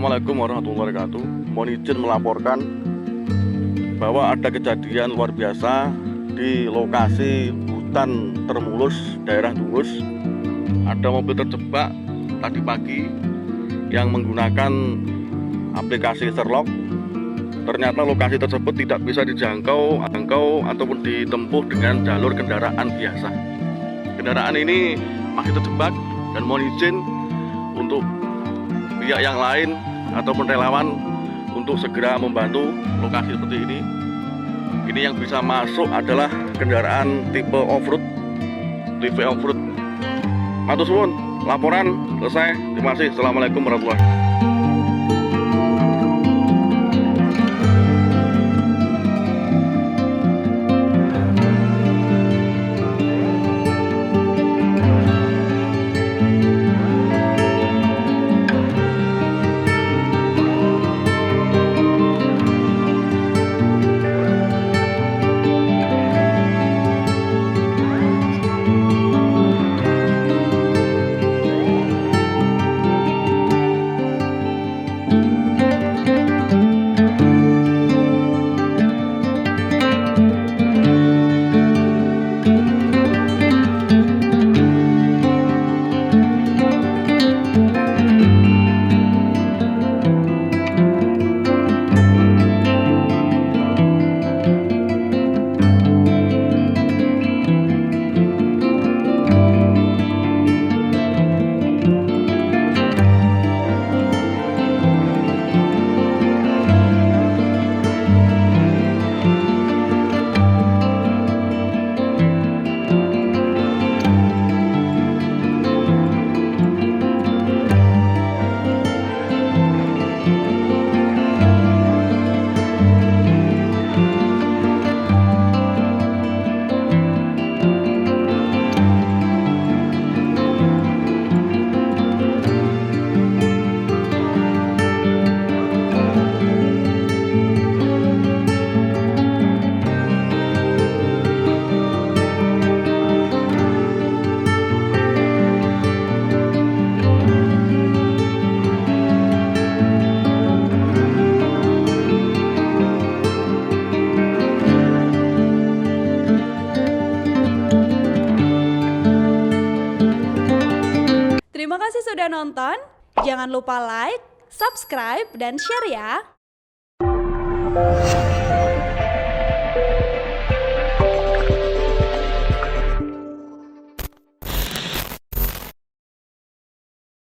Assalamualaikum warahmatullahi wabarakatuh. Mohon izin melaporkan bahwa ada kejadian luar biasa di lokasi hutan Termulus, daerah Dungus. Ada mobil terjebak tadi pagi yang menggunakan aplikasi Sherlock. Ternyata lokasi tersebut tidak bisa dijangkau ataupun ditempuh dengan jalur kendaraan biasa. Kendaraan ini masih terjebak dan mohon izin untuk pihak yang lain ataupun relawan untuk segera membantu lokasi seperti ini. Ini yang bisa masuk adalah kendaraan tipe off-road, TV off-road. Matur suwun, laporan selesai. Terima kasih. Assalamualaikum warahmatullahi wabarakatuh. Terima kasih sudah nonton. Jangan lupa like, subscribe, dan share ya.